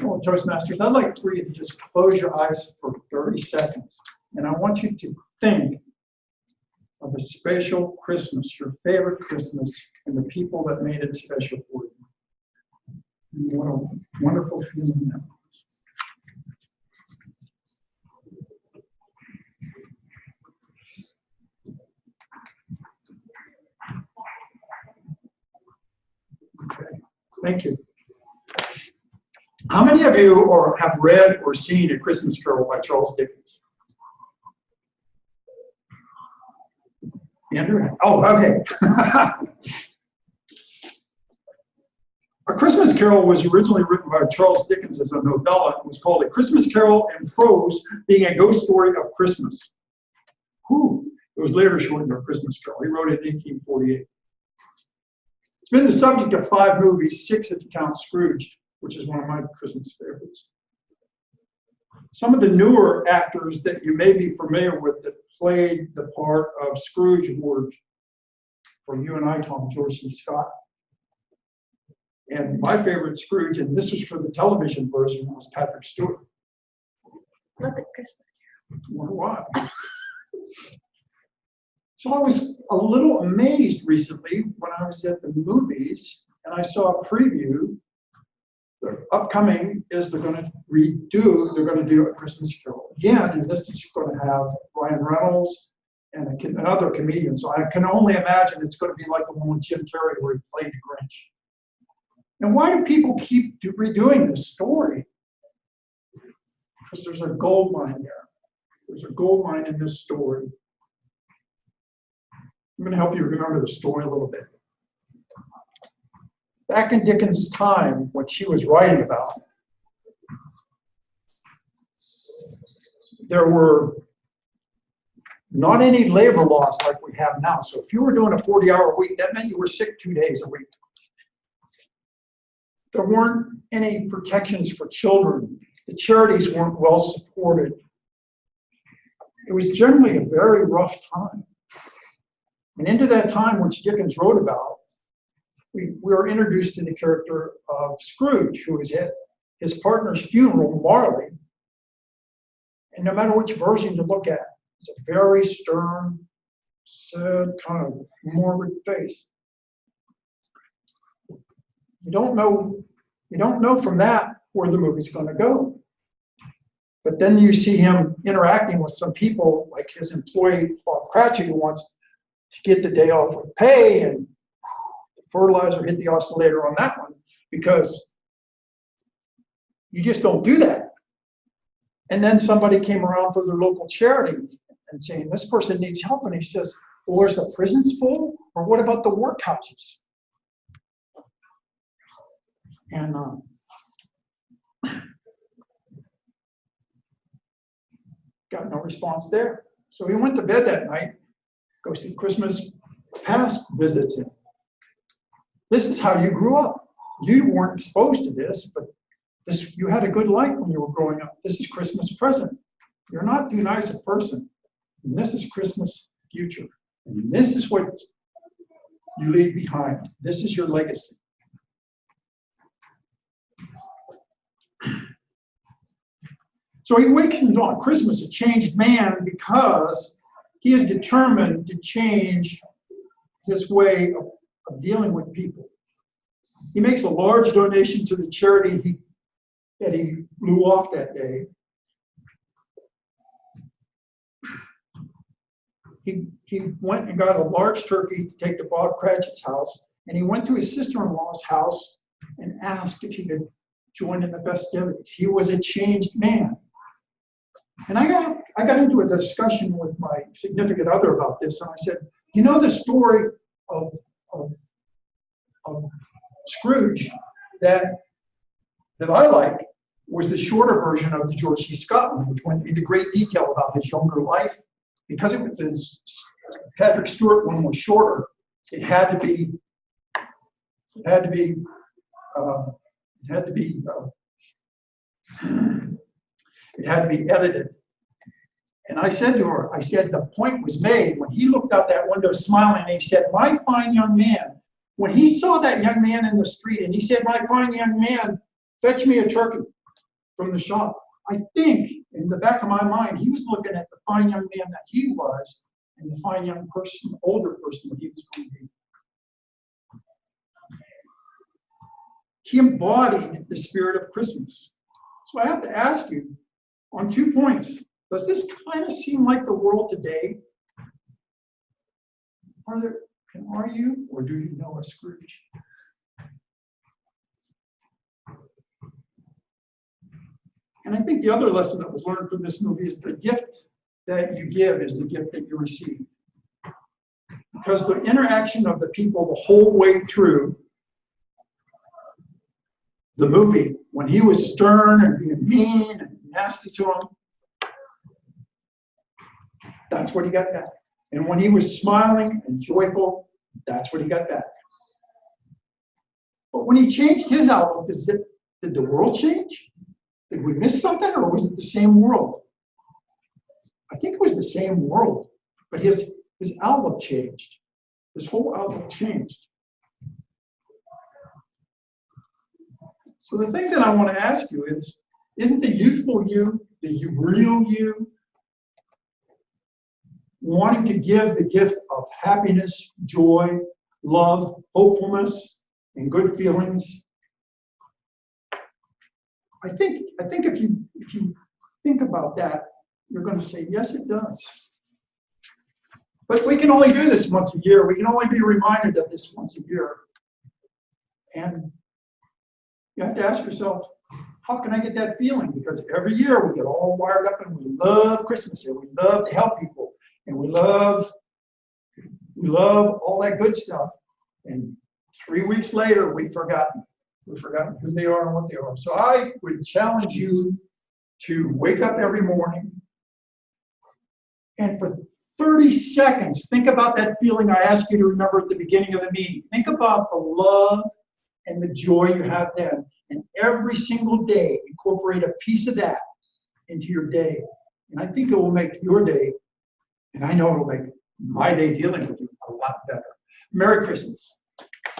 Well, Toastmasters, I'd like for you to just close your eyes for 30 seconds. And I want you to think of a special Christmas, your favorite Christmas, and the people that made it special for you. And what a wonderful feeling that was. Okay, thank you. How many of you have read or seen A Christmas Carol by Charles Dickens? Andrew? Oh, okay. A Christmas Carol was originally written by Charles Dickens as a novella. It was called A Christmas Carol in Prose, being a ghost story of Christmas. Whew. It was later shortened to A Christmas Carol. He wrote it in 1848. It's been the subject of 5 movies, 6 if you count Scrooge, which is one of my Christmas favorites. Some of the newer actors that you may be familiar with that played the part of Scrooge were, for you and I, Tom, George C. Scott. And my favorite Scrooge, and this was for the television version, was Patrick Stewart. Love it, Christmas. Why? So I was a little amazed recently when I was at the movies and I saw a preview. The upcoming is they're going to do A Christmas Carol again, and this is going to have Ryan Reynolds and another comedian. So I can only imagine it's going to be like the one with Jim Carrey where he played the Grinch. And why do people keep redoing this story? Because there's a gold mine there. There's a gold mine in this story. I'm going to help you remember the story a little bit. Back in Dickens' time, what she was writing about, there were not any labor laws like we have now. So if you were doing a 40-hour week, that meant you were sick 2 days a week. There weren't any protections for children. The charities weren't well supported. It was generally a very rough time. And into that time, which Dickens wrote about, we were introduced to the character of Scrooge, who was at his partner's funeral, Marley. And no matter which version you look at, it's a very stern, sad, kind of morbid face. You don't know from that where the movie's going to go. But then you see him interacting with some people, like his employee, Bob Cratchit, who wants to get the day off with pay, and the fertilizer hit the oscillator on that one, because you just don't do that. And then somebody came around for their local charity and saying, this person needs help. And he says, well, where's the prisons full? Or what about the workhouses? And got no response there. So he went to bed that night, goes to Christmas past visits him. This is how you grew up. You weren't exposed to this, but you had a good life when you were growing up. This is Christmas present. You're not too nice a person. And this is Christmas future. And this is what you leave behind. This is your legacy. So he wakens on Christmas a changed man because he is determined to change his way of dealing with people. He makes a large donation to the charity that he blew off that day. He went and got a large turkey to take to Bob Cratchit's house, and he went to his sister-in-law's house and asked if he could join in the festivities. He was a changed man. And I got into a discussion with my significant other about this, and I said, you know, the story of Scrooge that I like was the shorter version of the George C. Scott one, which went into great detail about his younger life. Because it was this Patrick Stewart one was shorter, it had to be edited. And I said to her, the point was made when he looked out that window smiling and he said, my fine young man, when he saw that young man in the street and he said, my fine young man fetch me a turkey from the shop. I think in the back of my mind, he was looking at the fine young man that he was and the fine young person, older person that he was going to be. He embodied the spirit of Christmas. So I have to ask you on 2 points. Does this kind of seem like the world today? Are you, or do you know a Scrooge? And I think the other lesson that was learned from this movie is the gift that you give is the gift that you receive. Because the interaction of the people the whole way through the movie, when he was stern and being mean and nasty to him, that's what he got back. And when he was smiling and joyful, that's what he got back. But when he changed his outlook, did the world change? Did we miss something, or was it the same world? I think it was the same world, but his outlook changed. His whole outlook changed. So the thing that I want to ask you is, isn't the youthful you, the real you, wanting to give the gift of happiness, joy, love, hopefulness, and good feelings? I think if you think about that, you're going to say, yes, it does. But we can only do this once a year. We can only be reminded of this once a year. And you have to ask yourself, how can I get that feeling? Because every year we get all wired up and we love Christmas and we love to help people and we love all that good stuff. And 3 weeks later, we've forgotten who they are and what they are. So I would challenge you to wake up every morning and for 30 seconds, think about that feeling I asked you to remember at the beginning of the meeting. Think about the love and the joy you have then. And every single day, incorporate a piece of that into your day. And I think it will make your day, and I know it will make my day dealing with you a lot better. Merry Christmas.